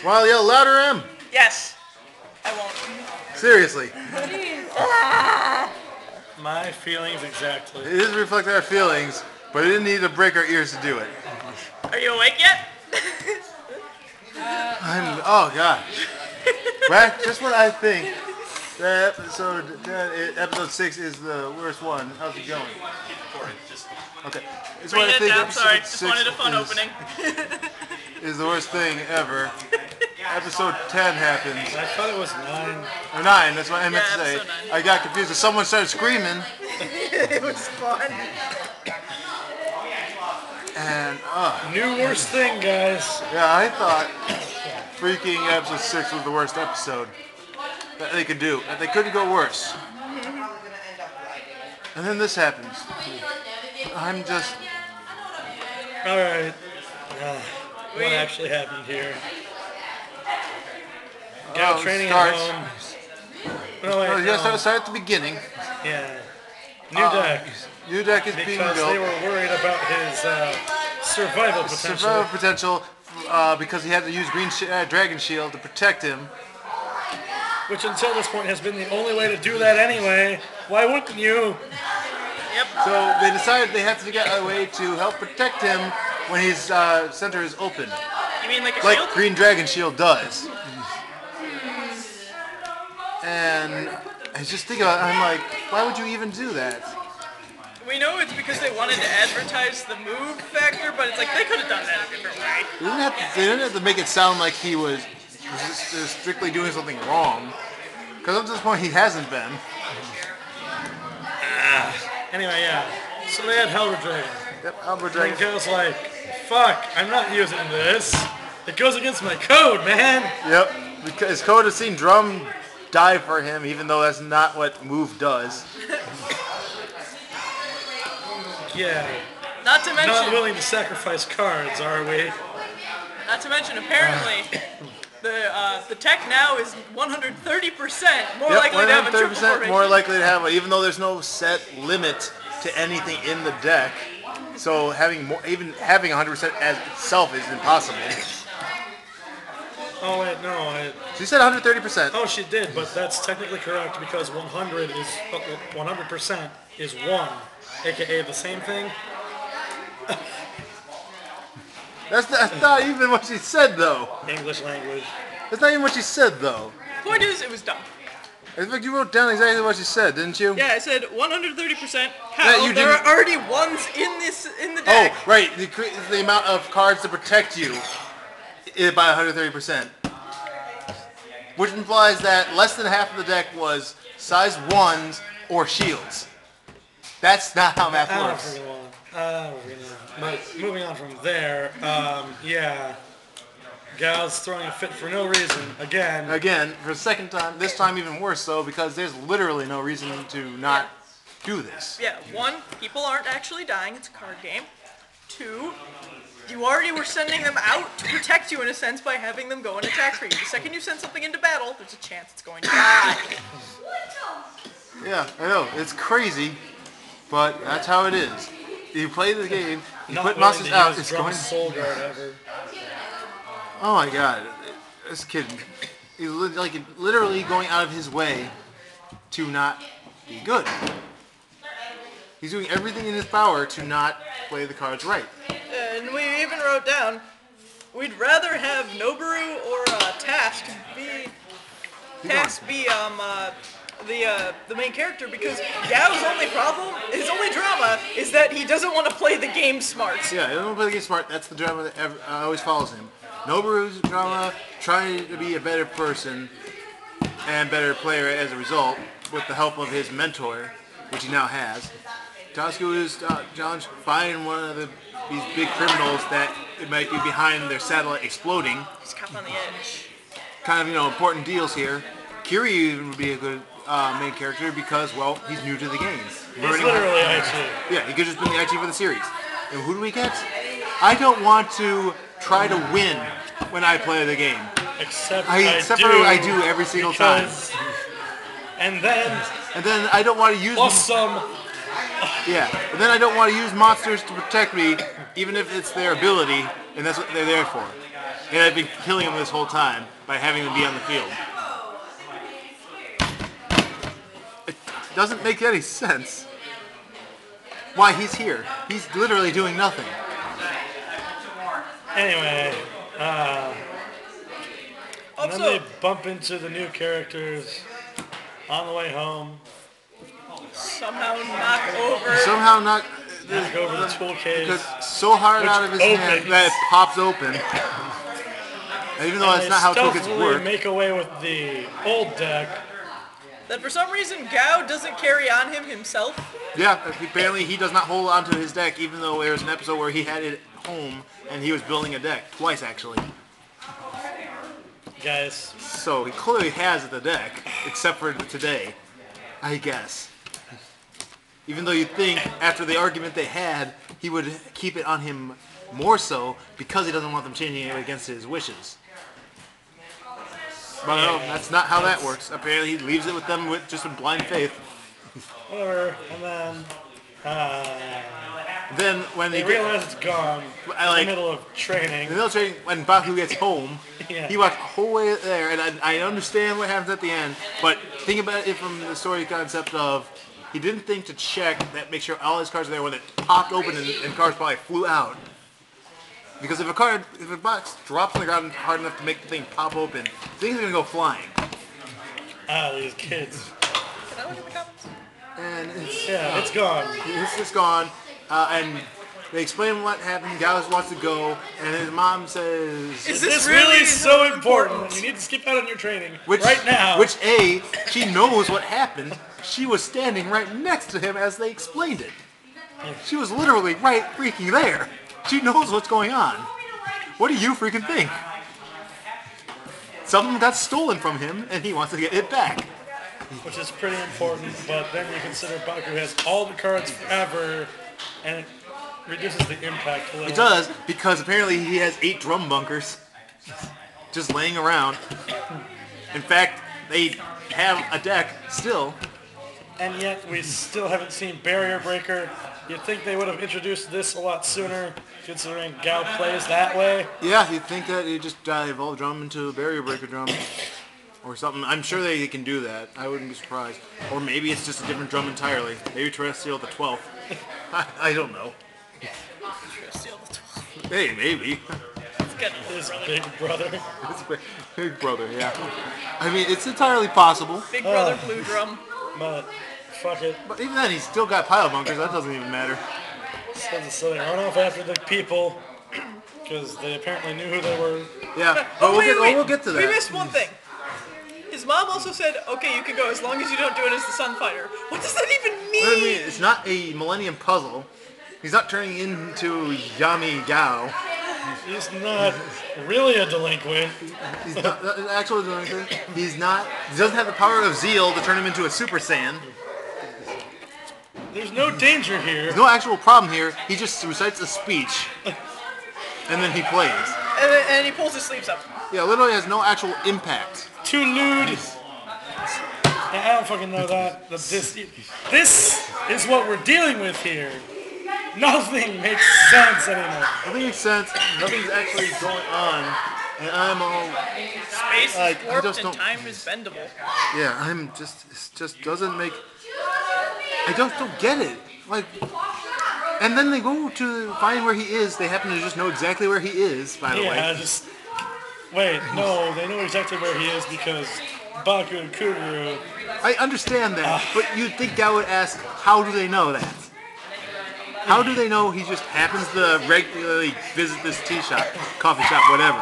Well, yell louder, M. Yes. I won't. Seriously. My feelings exactly. It is reflecting our feelings, but it didn't need to break our ears to do it. Are you awake yet? Oh god. Right? Just when I think that episode 6 is the worst one. How's it going? Okay. It's Bring what I it think down, episode sorry. Just 6 wanted a fun opening. is the worst thing ever. Episode 10 happens. I thought it was 9. Or 9, that's what I meant to say. episode 9. I got confused. Someone started screaming. It was fun. And, New worst thing, guys. yeah, I thought freaking episode 6 was the worst episode that they could do. That they couldn't go worse. And then this happens. I'm just... Alright. What actually happened here? Gal training at home. No, wait, Oh, yes, start at the beginning. Yeah. New deck. New deck is being Because built. they were worried about his survival potential. Survival potential because he had to use Green Dragon Shield to protect him. Which until this point has been the only way to do that anyway. Why wouldn't you? Yep. So they decided they have to get a way to help protect him when his center is open. You mean like a Like shield? Green Dragon Shield does. And I was just thinking about it, I'm like, why would you even do that? We know it's because they wanted to advertise the move factor, but it's like they could have done that a different way. They didn't have to make it sound like he was just strictly doing something wrong. Because up to this point, he hasn't been. Anyway, yeah. So they had Helver Dragon. Yep, Albert And Dragon. Gal's like, fuck, I'm not using this. It goes against my code, man. Yep, because his code has seen Drum die for him, even though that's not what move does. Yeah. Not to Not mention, willing to sacrifice cards, are we? apparently, the tech now is 130% more Yep, likely to have a triple 130% formation. more likely to have it, even though there's no set limit to anything in the deck. So having more, even having 100% as itself is impossible. Oh wait, no. She said 130%. Oh, she did, but that's technically correct because 100% is 1, aka the same thing. That's not even what she said, though. English language. That's not even what she said, though. Point is, it was dumb. In fact, you wrote down exactly what she said, didn't you? Yeah, I said 130%. How? Yeah, you There didn't- are already ones in the deck. Oh, right. The amount of cards to protect you is by 130%. Which implies that less than half of the deck was size 1s or shields. That's not how math works. But moving on from there, yeah. Gal's throwing a fit for no reason, again. Again, for the second time, this time even worse so, because there's literally no reason to not do this. Yeah, 1, people aren't actually dying. It's a card game. 2, you already were sending them out to protect you in a sense by having them go and attack for you. The second you send something into battle, there's a chance it's going to die. Yeah, I know. It's crazy, but that's how it is. You play the game, you Not put willing monsters to out, use it's Drum's going... Soul Guard ever. Oh my god, this kid, he's literally going out of his way to not be good. He's doing everything in his power to not play the cards right. And we even wrote down, we'd rather have Noboru or Task be the main character, because Gao's only problem, his only drama, is that he doesn't want to play the game smart. Yeah, he doesn't want to play the game smart. That's the drama that always follows him. Noboru's drama, trying to be a better person and better player as a result, with the help of his mentor, which he now has. Tasku is challenge find one of these big criminals that it might be behind their satellite exploding. He's caught on the edge. Kind of, important deals here. Kiryu even would be a good main character because, well, he's new to the game. He's literally IT. Yeah, he could have just been the IT for the series. And who do we get? I don't want to try to win when I play the game. Except I do every single time. And then I don't want to use... Awesome. Yeah, and then I don't want to use monsters to protect me, even if it's their ability, and that's what they're there for. and I've been killing him this whole time by having him be on the field. It doesn't make any sense why he's here. He's literally doing nothing. Anyway, and then Also, they bump into the new characters on the way home. somehow knock over. Somehow not Knock over the tool case. because so hard Which out of his hand opens. that it pops open. And even though that's They not how toolkits stealthily work. make away with the old deck. That for some reason Gao doesn't carry on him himself. Yeah, apparently he does not hold onto his deck, even though there was an episode where he had it home and he was building a deck twice actually. Guys, So he clearly has the deck, except for today, I guess. Even though you'd think after the argument they had, he would keep it on him more so because he doesn't want them changing it against his wishes. But no, that's not how that works. Apparently he leaves it with them with just a blind faith. whatever. And then Then when they they get realize it's gone I like- in the middle of training. in the military, when Baku gets home, Yeah. he walks the whole way there, and I understand what happens at the end, but think about it from the story concept of he didn't think to check that, make sure all his cards are there when it popped open and cards probably flew out. Because if a box drops on the ground hard enough to make the thing pop open, things are gonna go flying. These kids. Can I look at the comments? And it's, Yeah, it's gone. it's just gone, and they explain what happened. Gallus wants to go, and his mom says, Is This really is so important. You need to skip out on your training right now. Which she knows what happened. She was standing right next to him as they explained it. She was literally right freaking there. She knows what's going on. What do you freaking think? Something got stolen from him, and he wants to get it back. Which is pretty important, but then you consider Baku has all the cards forever, and it reduces the impact a little. It does, because apparently he has 8 drum bunkers just laying around. In fact, they have a deck still. And yet we still haven't seen Barrier Breaker. You'd think they would have introduced this a lot sooner, considering Gao plays that way. Yeah, you'd think that you just evolve drum into a barrier breaker drum. Or something. I'm sure they can do that. I wouldn't be surprised. Or maybe it's just a different drum entirely. Maybe Terrestrial the 12th. I don't know. Steal the 12. Hey, maybe. It's good. His big brother. It's Big Brother, yeah. I mean, it's entirely possible. Big brother blue drum. But fuck it. But even then, he's still got pile bunkers. That doesn't even matter. So they run off after the people, because they apparently knew who they were. Yeah, but we'll get to that. We missed one thing. His mom also said, okay, you can go as long as you don't do it as the Sun Fighter. What does that even mean? What do you mean? It's not a Millennium Puzzle. He's not turning into Yami Gao. He's not really a delinquent. He's not an actual delinquent. He's not. He doesn't have the power of Zeal to turn him into a Super Saiyan. There's no danger here. There's no actual problem here. He just recites a speech, and then he plays. And he pulls his sleeves up. Yeah, literally has no actual impact. Too lewd. I don't fucking know that. This is what we're dealing with here. Nothing makes sense anymore. Nothing makes sense. Nothing's actually going on, and I'm all Space is Like, I warped just and don't- time is bendable. yeah. I'm just it just doesn't make. I don't get it. Like, and then they go to find where he is. They happen to just know exactly where he is. By the Yeah, way, just wait. No, they know exactly where he is because Baku and Kuguru. I understand that, but you'd think I would ask, how do they know that? How do they know he just happens to regularly visit this tea shop, coffee shop, whatever?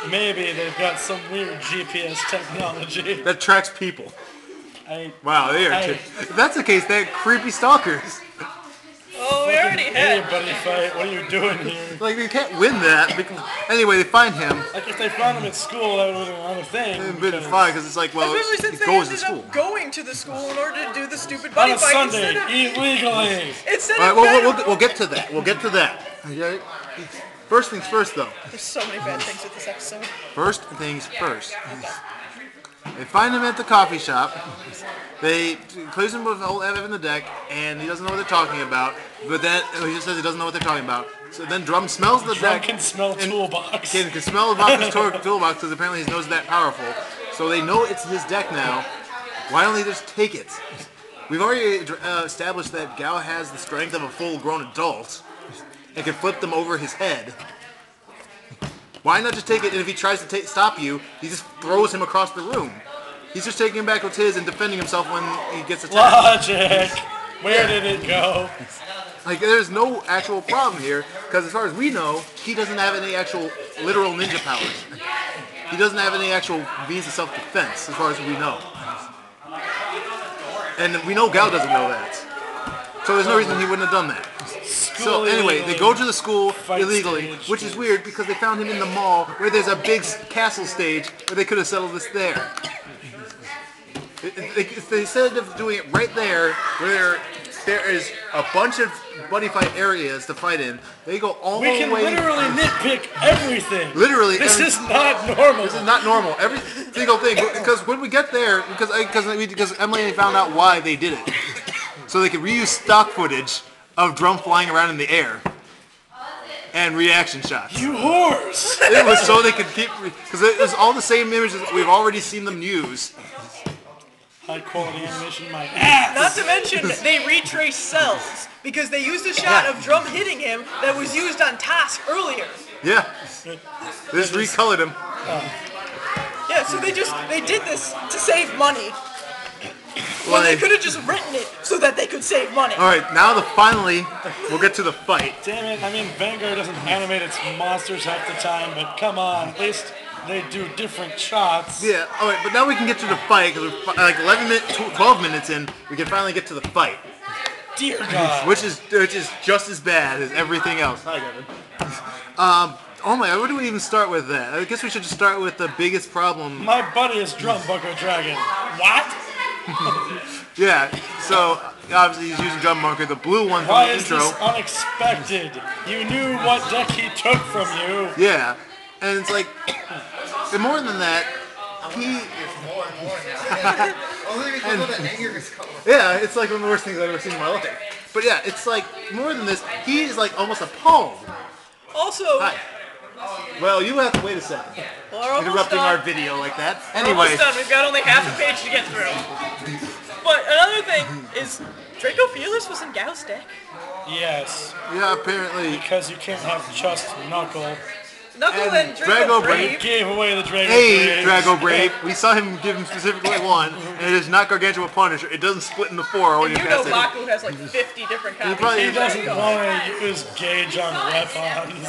Maybe they've got some weird GPS technology. That tracks people. Wow, they are. If that's the case, they're creepy stalkers. Oh, we already Hey, had. Buddyfight, what are you doing here? Like, you can't win that. Because, anyway, they find him. Like if they found him at school, that would have been another thing. It's been because fine because it's like, well, Especially he since they goes to ended school. up going to the school in order to do the stupid On buddy a fight Sunday, instead of illegally. instead All right, of well, better- we'll get to that. We'll get to that. Okay? First things first, though. There's so many bad things with this episode. First things first. They find him at the coffee shop. They close him with all Ev in the deck, and he doesn't know what they're talking about. But then he just says he doesn't know what they're talking about. So then Drum smells the Drum deck. can smell toolbox. Can smell the box's toolbox because apparently he knows that powerful. So they know it's his deck now. Why don't they just take it? We've already established that Gao has the strength of a full-grown adult and can flip them over his head. Why not just take it, and if he tries to stop you, he just throws him across the room. He's just taking him back what's his and defending himself when he gets attacked. Logic! Where did it go? Like, there's no actual problem here, because as far as we know, he doesn't have any actual literal ninja powers. He doesn't have any actual means of self-defense, as far as we know. And we know Gao doesn't know that. So there's no reason he wouldn't have done that. So anyway, they go to the school illegally, which is weird because they found him in the mall where there's a big castle stage where they could have settled this there. Instead of doing it right there, where there is a bunch of Buddyfight areas to fight in, they go all the way... We can literally nitpick everything. Literally. This is not normal. This is not normal. Every single thing. Because when we get there, because Emily found out why they did it. So they could reuse stock footage of Drum flying around in the air. And reaction shots. You whores! It was so they could keep... Because it was all the same images we've already seen them use. High quality animation, my ass! Not to mention, they retrace cells, because they used a shot of Drum hitting him that was used on Task earlier. Yeah. They just recolored him. Yeah, so they did this to save money. Well, they could have just written it so that they could save money. Alright, now finally, we'll get to the fight. Damn it, I mean, Vanguard doesn't animate its monsters half the time, but come on, at least they do different shots. Yeah, alright, but now we can get to the fight, because we're like 12 minutes in, we can finally get to the fight. Dear God. Which is just as bad as everything else. Hi, Kevin. Oh my, where do we even start with that? I guess we should just start with the biggest problem. My buddy is Drum Bunker Dragon. What? Yeah, so obviously he's using Drum Bunker, the blue one from Why the is intro. this unexpected? You knew what deck he took from you. Yeah, and it's like, and more than that, yeah, it's like one of the worst things I've ever seen in my life. But yeah, it's like, more than this, he is like almost appalled. Also, Hi. Well, you have to wait a second. well, we're almost Interrupting done. our video like that. We're Anyway. almost done. We've got only half a page to get through. But another thing is, Draco Fearless was in Gao's deck. Yes, Yeah, apparently. because you can't have just Knuckle. Knuckle And and Draco Brave. Gave away the Dragon Hey, Brave. Drago Brave. We saw him give him specifically one, and it is not Gargantua Punisher. It doesn't split into four when And you you know pass it. Baku has like 50 different copies. probably- He doesn't want to use gauge on weapons.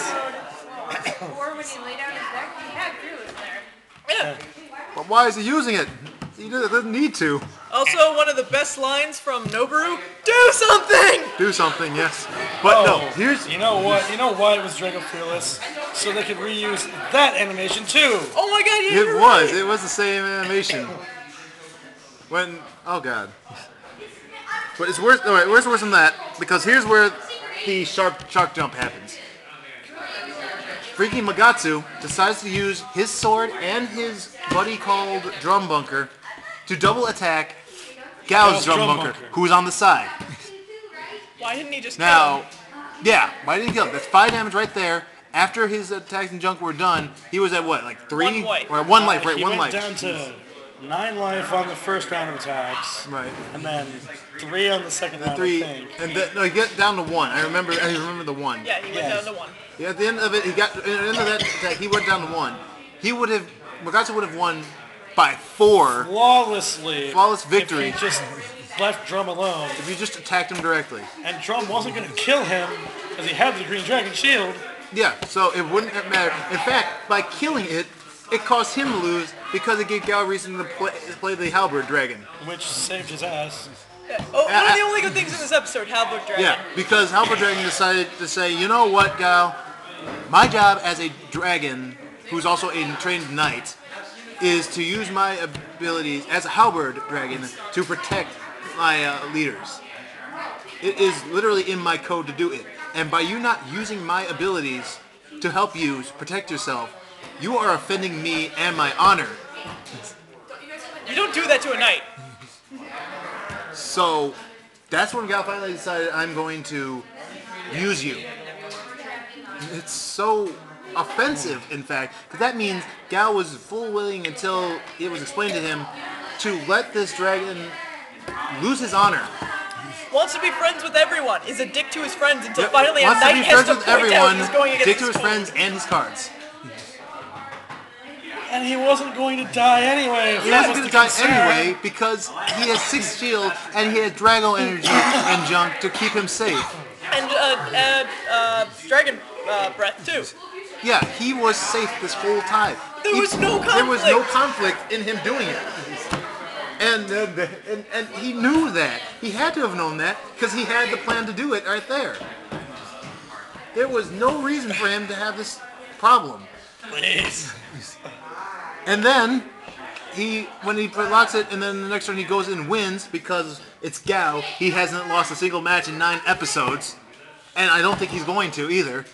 Or when he laid out his deck, he had Fearless there. Yeah. But why is he using it? He doesn't need to. Also, one of the best lines from Noboru, do something! Do something, yes. But no, here's... You know what? You know why it was Draco Fearless? So they could reuse that animation too. Oh my god, yeah, It you're was. right. It was the same animation. When... Oh, God. But it's worse... Alright, where's worse than that? Because here's where the shark jump happens. Freaking Magatsu decides to use his sword and his buddy called Drum Bunker to double attack Gao's Drum Bunker, who's on the side. Why didn't he just kill Now, him? yeah, why didn't he kill him? That's 5 damage right there. After his attacks and junk were done, he was at what, like 3? One life. Or 1 life, right? He 1 went life. down to 9 life on the first round of attacks, Right. and then 3 on the second round. 3, I think. and no, he got down to 1. I remember the 1. Yeah, he went Yes. down to 1. Yeah, at the end of it, at the end of that attack, he went down to 1. Magatsu would have won by 4 Flawlessly. Flawless victory. If he just left Drum alone, if you just attacked him directly. and Drum wasn't going to kill him because he had the Green Dragon Shield. Yeah, so it wouldn't have mattered. In fact, by killing it, it caused him to lose because it gave Gao reason to play the Halberd Dragon. Which saved his ass. Yeah. Oh, one of the only good things in this episode, Halberd Dragon. Yeah, because Halberd Dragon decided to say, you know what, Gao? My job as a dragon, who's also a trained knight, is to use my abilities as a Halberd Dragon to protect my leaders. It is literally in my code to do it. And by you not using my abilities to help you protect yourself, you are offending me and my honor. You don't do that to a knight. So that's when Gao finally decided, I'm going to use you. It's so offensive, in fact, because that means Gao was full willing until it was explained to him to let this dragon lose his honor. Wants to be friends with everyone. Is a dick to his friends until Yep, finally a wants to knight be has friends to with point out everyone, he's going against dick to his code. friends and his cards. And he wasn't going to die anyway. He wasn't going to die anyway because he has 6 shield and he has Drago energy and junk to keep him safe. And dragon breath too. Yeah, he was safe this whole time. There was no conflict. There was no conflict in him doing it. And he knew that. He had to have known that because he had the plan to do it right there. There was no reason for him to have this problem. Please. And then, when he locks it, and then the next turn he goes in and wins because it's Gao. He hasn't lost a single match in 9 episodes, and I don't think he's going to either.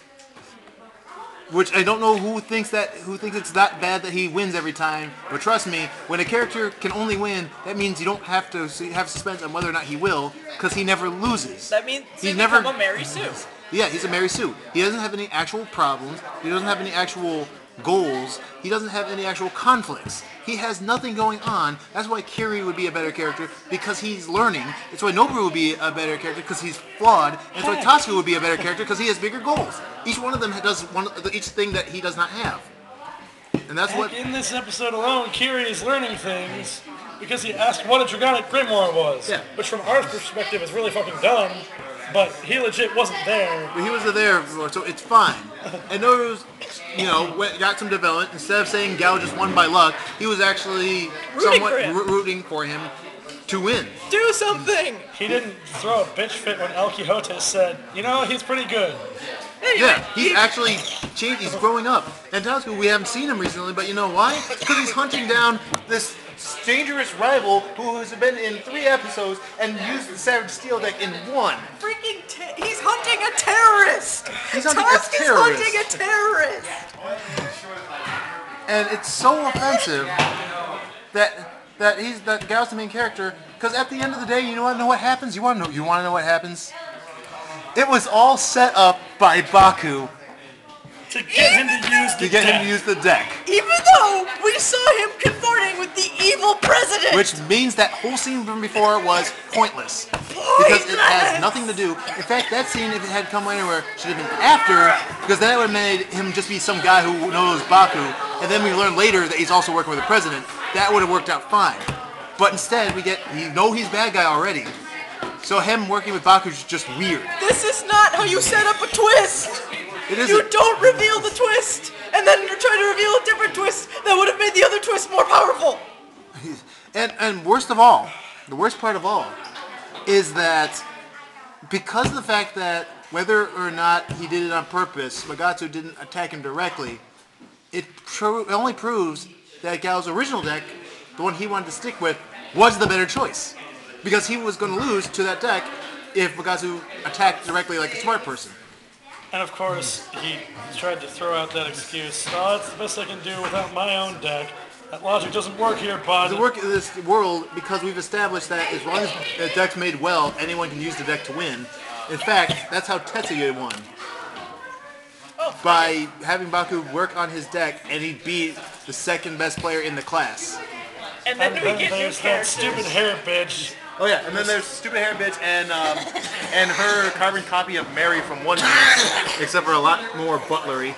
Which I don't know who thinks it's that bad that he wins every time. But trust me, when a character can only win, that means you don't have to have suspense on whether or not he will, because he never loses. That means he's never never a Mary Sue. Yeah, he's a Mary Sue. He doesn't have any actual problems. He doesn't have any actual goals. He doesn't have any actual conflicts. He has nothing going on. That's why Kiri would be a better character, because he's learning. That's why Noboru would be a better character, because he's flawed. And that's why Tatsuya would be a better character, because he has bigger goals. Each one of them does each thing that he does not have. And that's what... In this episode alone, Kiri is learning things because he asked what a Dragonic Grimoire was. Yeah. Which from our perspective is really fucking dumb, but he legit wasn't there. But he was there, so it's fine. And Noboru's, got some development. Instead of saying Gao just won by luck, he was actually rooting for him to win. Do something! He didn't throw a bitch fit when El Quijote said, he's pretty good. Yeah, he's actually changed. He's growing up. And Tatsuya, we haven't seen him recently, but you know why? Because he's hunting down this dangerous rival who has been in 3 episodes and used the Savage Steel deck in 1. He's hunting a terrorist! He's hunting a terrorist. Hunting a terrorist! And it's so offensive that Gao's the main character, because at the end of the day, you want to know what happens? You want to know what happens? It was all set up by Baku to get him to use the deck. Even though we saw him consorting with the evil president! Which means that whole scene from before was pointless. Because it has nothing to do. In fact, that scene, if it had come anywhere, should have been after, because then it would have made him just be some guy who knows Baku, and then we learn later that he's also working with the president. That would have worked out fine. But instead, he's bad guy already. So him working with Baku is just weird. This is not how you set up a twist! It isn't. You don't reveal the twist, and then try to reveal a different twist that would have made the other twist more powerful. And worst of all, the worst part of all, is that because of the fact that whether or not he did it on purpose, Magatsu didn't attack him directly, it only proves that Gao's original deck, the one he wanted to stick with, was the better choice. Because he was going to lose to that deck if Magatsu attacked directly like a smart person. And of course, he tried to throw out that excuse. Oh, that's the best I can do without my own deck. That logic doesn't work here, bud. It doesn't work in this world because we've established that as long as the deck's made well, anyone can use the deck to win. In fact, that's how Tetsuya won. By having Baku work on his deck, and he beat the second best player in the class. And then we get new there's that characters. stupid hair bitch. Oh yeah, and then there's stupid hair bitch and her carbon copy of Mary from One Piece, except for a lot more butlery.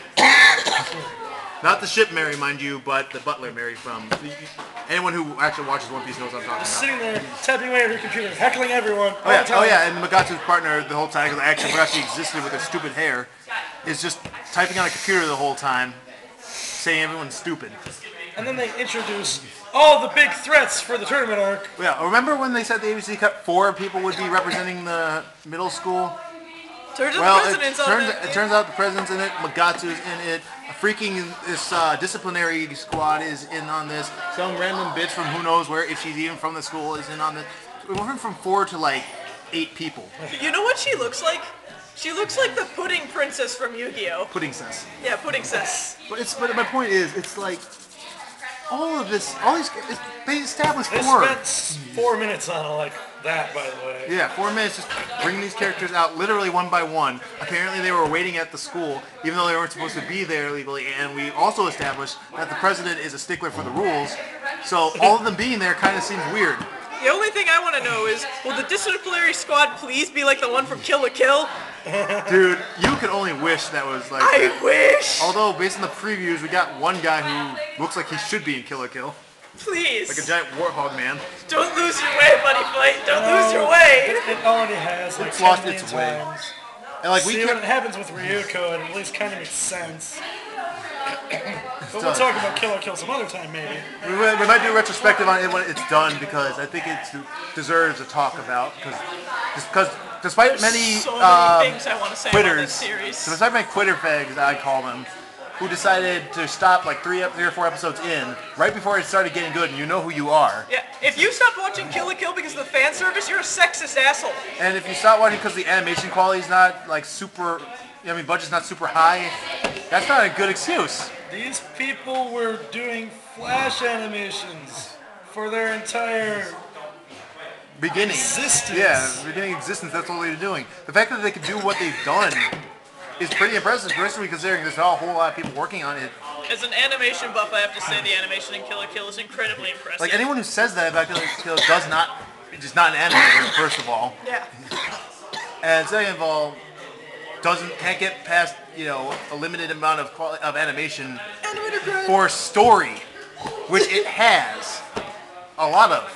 Not the ship Mary, mind you, but the butler Mary from... Anyone who actually watches One Piece knows what I'm talking about. Sitting there, tapping away at her computer, heckling everyone. Oh yeah, and Magatsu's partner the whole time, because I actually forgot she existed with her stupid hair, is just typing on a computer the whole time, saying everyone's stupid. And then they introduce all the big threats for the tournament arc. Yeah, remember when they said the ABC Cup 4 people would be representing the middle school? Turns out the president's on it. It turns out the president's in it, Magatsu's in it, this disciplinary squad is in on this, some random bitch from who knows where, if she's even from the school, is in on this. We went from 4 to like 8 people. You know what she looks like? She looks like the pudding princess from Yu-Gi-Oh! Pudding sense. Yeah, pudding sis. But my point is, it's like, they established They 4. spent 4 minutes on that, by the way. Yeah, 4 minutes just bringing these characters out literally one by one. Apparently they were waiting at the school, even though they weren't supposed to be there legally, and we also established that the president is a stickler for the rules, so all of them being there kind of seems weird. The only thing I want to know is, will the disciplinary squad please be like the one from Kill la Kill? Dude, you could only wish that was like I that. wish! Although, based on the previews, we got one guy who looks like he should be in Kill la Kill. Please. Like a giant warthog man. Don't lose your way, Buddyfight. Don't lose your way. It already has, like, It's 10 lost million its way. times. And like See, we when kept, it happens with Ryuko, it at least kind of makes sense. But we'll does. talk about Kill la Kill some other time, maybe. we might do a retrospective on it when it's done because I think it deserves a talk about because despite many So many things I want to say about this quitters, series. despite my quitter fags I call them, who decided to stop like 3 or 4 episodes in right before it started getting good, and you know who you are. Yeah, if you stopped watching Kill la Kill because of the fan service, you're a sexist asshole. And if you stop watching because the animation quality is not like super, I mean budget's not super high, that's not a good excuse. These people were doing flash animations for their entire Beginning. existence. Yeah, beginning existence, that's all they're doing. The fact that they could do what they've done is pretty impressive, especially considering there's not a whole lot of people working on it. As an animation buff, I have to say the animation in Kill la Kill is incredibly impressive. Like anyone who says that about Kill la Kill does not, is not an animator, first of all. Yeah. And second of all, can't get past, you know, a limited amount of animation for story, which it has a lot of.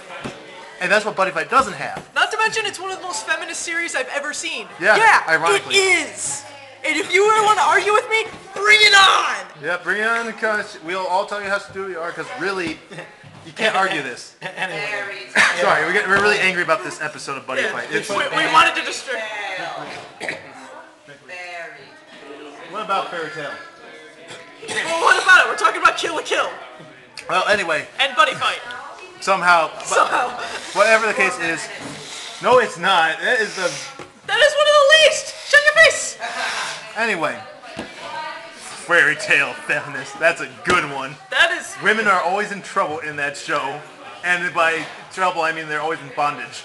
And that's what Buddyfight doesn't have. Not to mention, it's one of the most feminist series I've ever seen. Yeah, ironically. It is. And if you ever want to argue with me, bring it on. Yeah, bring it on because we'll all tell you how stupid you are because really, you can't argue this. Anyway, Sorry, we're really angry about this episode of Buddyfight. We wanted to distract. What about Fairy Tail? Well, what about it? We're talking about Kill la Kill Well, anyway, and Buddyfight. somehow, Somehow. whatever the case is, no, it's not. That is the. That is one of the least. Shut your face. Anyway, Fairy Tail feminist. That's a good one. That is. Women are always in trouble in that show, and by trouble I mean they're always in bondage.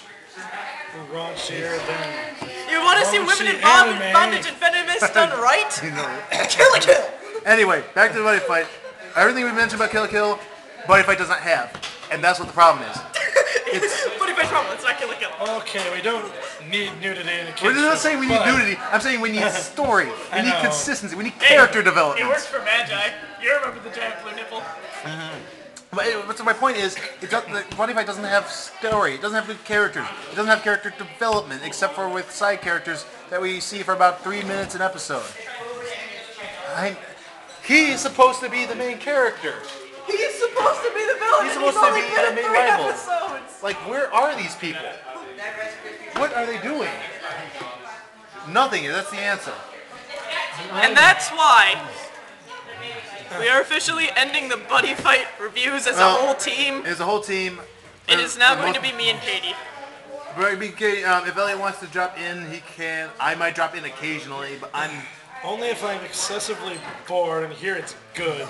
raunchier than You want to see women in Anime. bondage and feminist done right? You know. Kill la Kill. Anyway, back to the Buddyfight. Everything we mentioned about Kill la Kill, Buddyfight does not have, and that's what the problem is. Buddyfight's problem. It's not Kill la Kill. Okay, we don't need nudity in a kid's We're not show, saying we need but nudity. I'm saying we need story. We need know. consistency. We need character It development. works for Magi. You remember the giant blue nipple? But so my point is, Buddyfight doesn't have story. It doesn't have good characters. It doesn't have character development, except for with side characters that we see for about 3 minutes an episode. He's supposed to be the main character. He's supposed to be the villain. He's and supposed to only be been the in main 3 rival. episodes. Like, where are these people? What are they doing? Nothing. That's the answer. And that's why we are officially ending the Buddyfight reviews as a whole team. As a whole team. It is now going to be me and Katie. If Elliot wants to drop in, he can. I might drop in occasionally, but I'm. only if I'm excessively bored and hear it's good.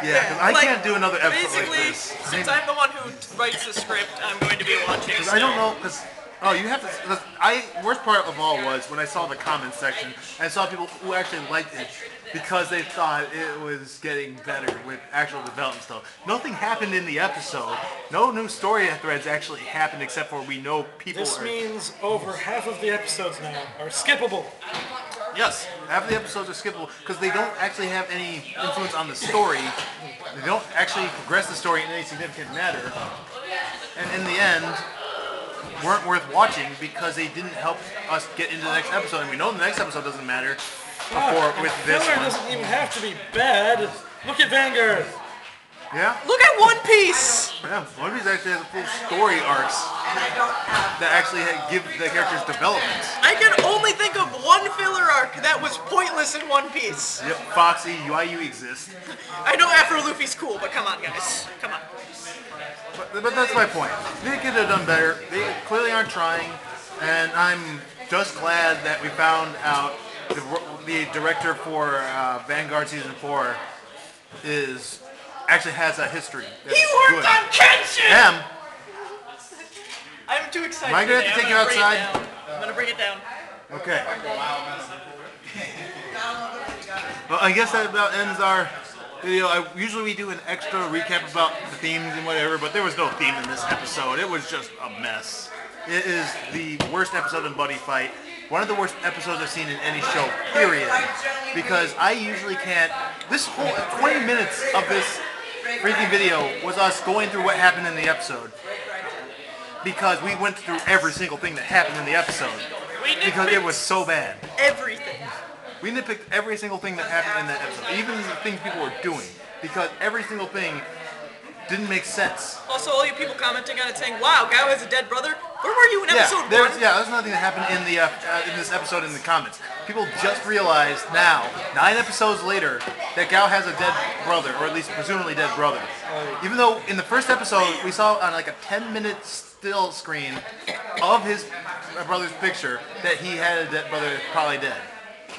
Yeah, 'cause I Like, can't do another episode Basically, like this. since I'm the one who writes the script, I'm going to be watching. I don't know, because you have to. Worst part of all was when I saw the comments section. I saw people who actually liked it because they thought it was getting better with actual development stuff. Nothing happened in the episode. No new story threads actually happened except for we know people. This means over half of the episodes now are skippable. Yes, half of the episodes are skippable because they don't actually have any influence on the story. They don't actually progress the story in any significant manner. And in the end, weren't worth watching because they didn't help us get into the next episode. And we know the next episode doesn't matter with this Filler one. doesn't even have to be bad. Look at Vanguard. Yeah? Look at One Piece! Yeah, One Piece actually has a full story arcs that actually give the characters development. I can only think of one filler arc that was pointless in One Piece. Yep, Foxy, why you exist. I know Afro Luffy's cool, but come on, guys. Come on. But that's my point. They could have done better. They clearly aren't trying, and I'm just glad that we found out the director for Vanguard Season 4 actually has a history. He worked on Kenshin! I'm too excited. Am I gonna have to take you outside? I'm gonna bring it down. Okay. Well, I guess that about ends our video. Usually we do an extra recap about the themes and whatever, but there was no theme in this episode. It was just a mess. It is the worst episode in Buddyfight. One of the worst episodes I've seen in any show, period. Because I usually can't... This whole 20 minutes of this freaking video was us going through what happened in the episode. Because we went through every single thing that happened in the episode. Because it was so bad. Everything. We nitpicked every single thing that happened in that episode, even the things people were doing, because every single thing didn't make sense. Also, all you people commenting on it saying, "Wow, Gao has a dead brother." Where were you in episode 1? There's another thing that happened in the in this episode in the comments. People just realized now, 9 episodes later, that Gao has a dead brother, or at least presumably dead brother. Even though in the first episode we saw on like a 10-minute still screen of his brother's picture that he had a dead brother probably dead.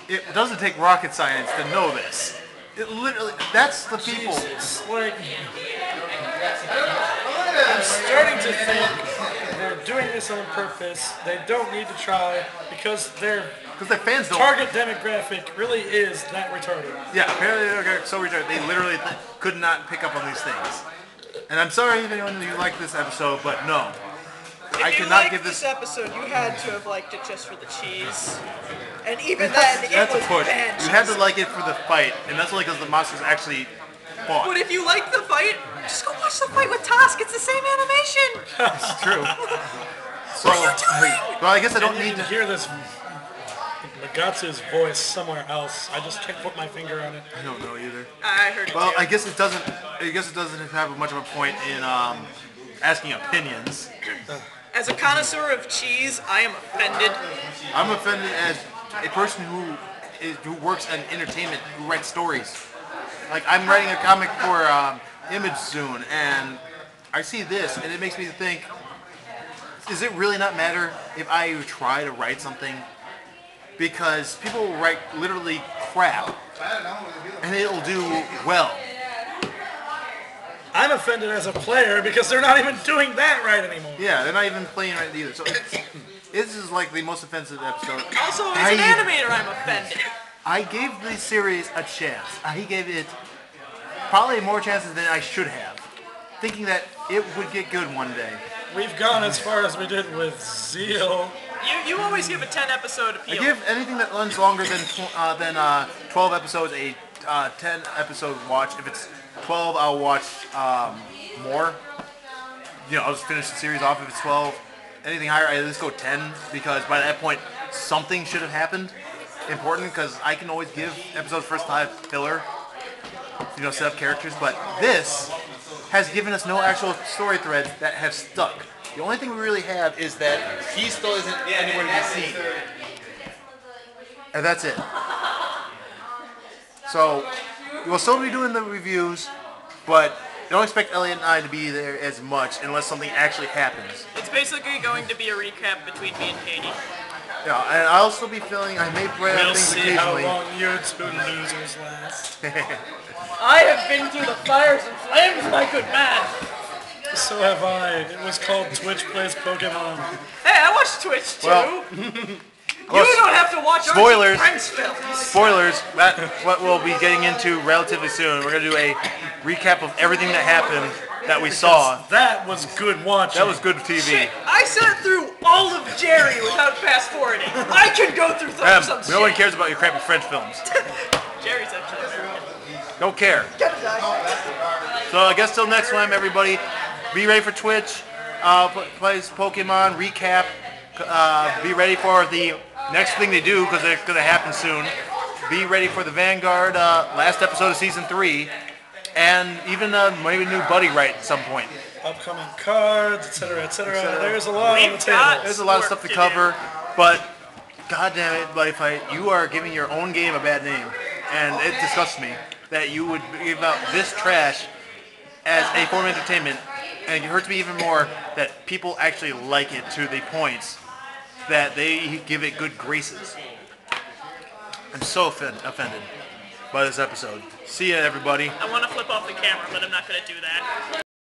It doesn't take rocket science to know this. It literally, that's the people. Jesus, like, I'm starting to think they're doing this on purpose. They don't need to try because their fans don't. Target demographic really is that retarded. Yeah, apparently they're so retarded. They literally could not pick up on these things. And I'm sorry if anyone of you liked this episode, but no. I cannot give this episode, you had to have liked it just for the cheese. And even then, it that's was a push. bad cheese. You had to like it for the fight, and that's only because the monsters actually fought. But if you like the fight, just go watch the fight with Tosk. It's the same animation. That's true. So, What are you doing? well, I guess I don't I need to hear this Magatsu's voice somewhere else. I just can't put my finger on it. I don't know either. I heard it Well, too. I guess it doesn't have much of a point in asking opinions. As a connoisseur of cheese, I am offended. I'm offended as a person who works in entertainment, who writes stories. Like, I'm writing a comic for Image soon, and I see this, and it makes me think, does it really not matter if I try to write something? Because people will write literally crap, and it'll do well. I'm offended as a player because they're not even doing that right anymore. Yeah, they're not even playing right either. So this is like the most offensive episode. Also, as an animator, I'm offended. I gave the series a chance. I gave it probably more chances than I should have, thinking that it would get good one day. We've gone as far as we did with Zeal. You always give a 10 episode appeal. I give anything that runs longer than 12 episodes a 10 episode watch. If it's 12, I'll watch more. You know, I'll just finish the series off if it's 12. Anything higher, I at least go 10, because by that point, something should have happened. Important, because I can always give episodes first 5 filler, you know, set up characters, but this has given us no actual story threads that have stuck. The only thing we really have is that he still isn't anywhere to be seen. And that's it. So, we'll still be doing the reviews, but don't expect Elliot and I to be there as much unless something actually happens. It's basically going to be a recap between me and Katie. Yeah, and I'll still be feeling I may play We'll things see how occasionally. long you two losers last. I have been through the fires and flames, my good man. So have I. It was called Twitch Plays Pokemon. Hey, I watch Twitch too. Well, you don't have to watch spoilers. Friends films. Spoilers, that's what we'll be getting into relatively soon. We're going to do a recap of everything that happened that we saw. That was good watching. That was good TV. Shit, I sat through all of Jerry without fast forwarding. I can go through some No one shit. cares about your crappy French films. Jerry's actually American. Don't care. So I guess till next time, everybody, be ready for Twitch. Plays Pokemon recap. Be ready for the next thing they do, because it's going to happen soon. Be ready for the Vanguard last episode of season 3, and even maybe a new Buddyfight at some point. Upcoming cards, etc., etc. There's a lot on the table. There's a lot of stuff to cover, but god damn it, Buddyfight, you are giving your own game a bad name, and it disgusts me that you would give out this trash as a form of entertainment, and it hurts me even more that people actually like it to the points that they give it good graces. I'm so offended by this episode. See ya, everybody. I want to flip off the camera, but I'm not going to do that.